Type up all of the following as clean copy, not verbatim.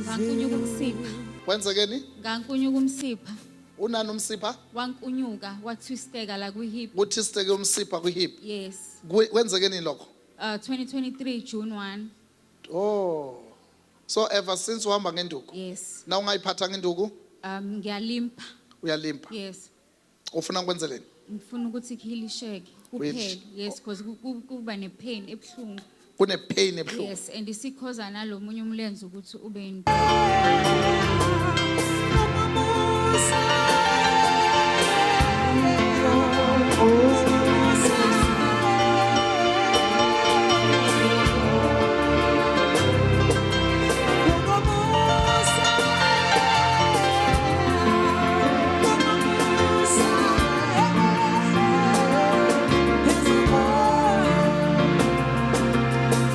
Ngankunyuka umsipha. Kwenzekeni? Ngankunyuka umsipha. Unani umsipha? Wankunyuka, watwisteka la kwi-hip. Uthisteke umsipha kwi-hip. Yes. Kwenzekeni lokho? 2023 June 1. Oh. So ever since uhamba ngenduku? Yes. Na ungayiphatha ngenduku? Ngiyalimpa. Uyalimpa? Yes. Ufuna ukwenzeleni? Ngifuna ukuthi khilisheke kuphela. Yes, because kuba ne-pain ebuhlungu. Kune pain ebuhlungu. Yes, and isikhoza nalomunye umlenze ukuthi ube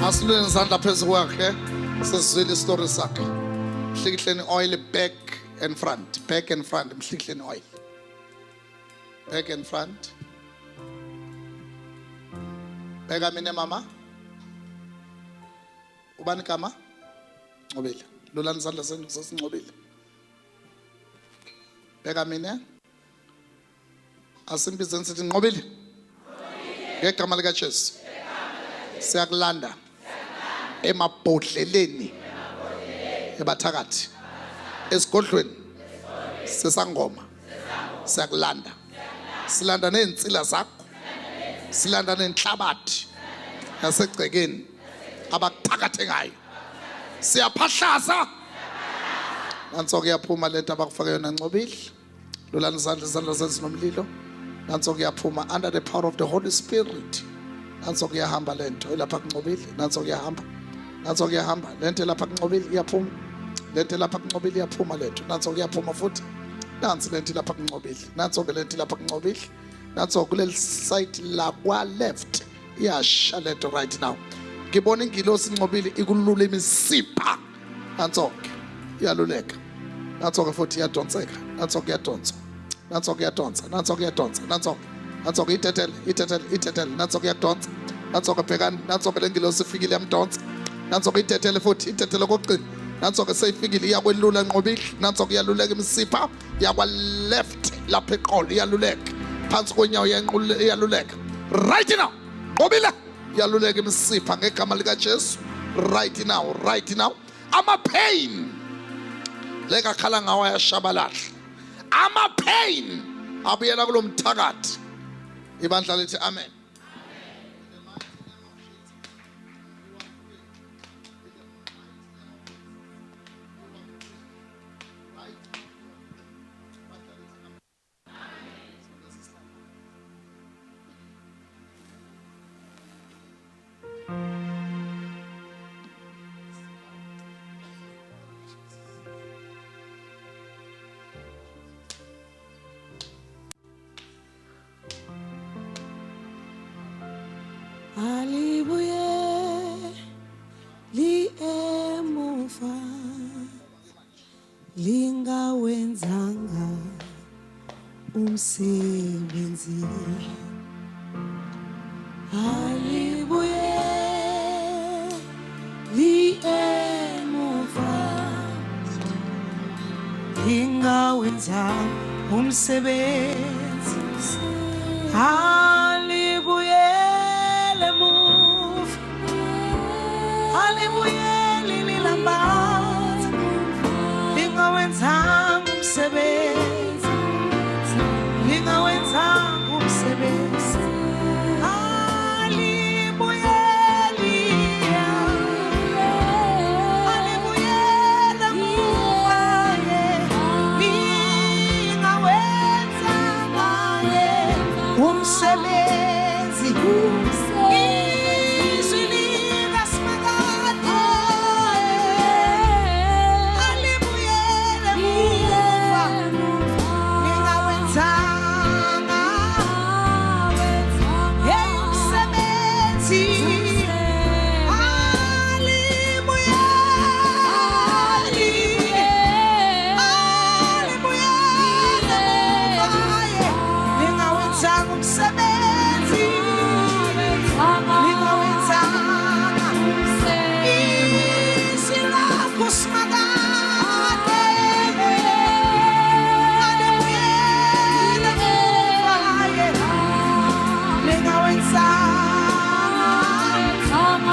Asilweni isandla phezu kwakhe sesizwile istory sakhe. Mhlikihleni oil back and front, back and front, mhlikihleni oil. Back and front. Beka mina mama. Ubani kama? Ncobile. Lolani isandla senu sesincobile. Beka mina. Asimbizeni sithi Ncobile. Ngegama lika Jesu. Siyakulanda. Emabhodleleni ebathakathi esigodlweni sesangoma siyakulanda silanda nensila zakho silanda nenhlabathi yasegcekeni abakuthakathe ngayo siyaphahlaza nanso kuyaphuma lento abakufaka yona Ncobile lolani izandla sezinomlilo nanso kuyaphuma under the power of the Holy Spirit nanso kuyahamba lento elapha kuNcobile nanso kuyahamba nanso kuyahamba lento lapha kuNcobile iyaphuma lento lapha kuNcobile iyaphuma lento nanso kuyaphuma futhi nansi lento lapha kuNcobile nanso ke lento lapha kuNcobile nanso kuleli side la kwa left iyasha lento right now ngibona ingilosi Ncobile ikulula imisipha nanso ke iyaluleka nanso ke futhi iyadonseka nanso kuyadonsa nanso kuyadonsa nanso kuyadonsa nanso ke itetele nanso kuyadonsa nanso ke bhekani nanso ke lengilosi ifikile yamdonsa nanso ke itetele futhi itetele kokugcina nanso ke seyifikile iyakwelula Ncobile nanso ke iyaluleka imisipha yakwa left lapha eqolo iyaluleka phansi konyawo iyaluleka right now Ncobile iyaluleka imisipha ngegama lika Jesu right now ama pain leka khala ngawo ayashabalala ama pain abuyela kulomthakathi ibandla lithi amen. Alibuye li emuva lingawenzanga umsebenzi alibuye li emuva lingawenzanga umsebenzi alibuye Hallelujah, lilambaza lingawenzanga umsebenzi lingawenzanga umsebenzi umsebenzi izwi likaSmagade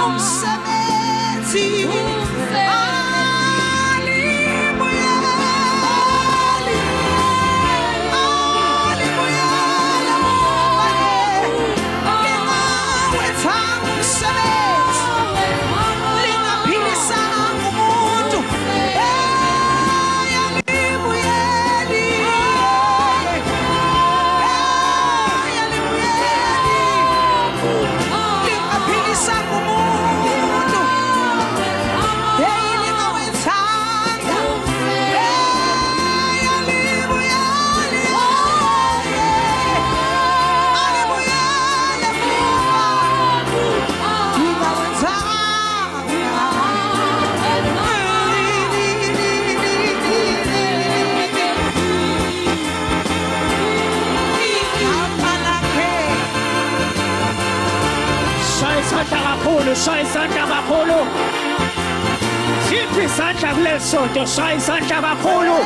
umsebenzi Shaya isandla kakhulu. Siphi isandla kulesonto, shaya isandla kakhulu.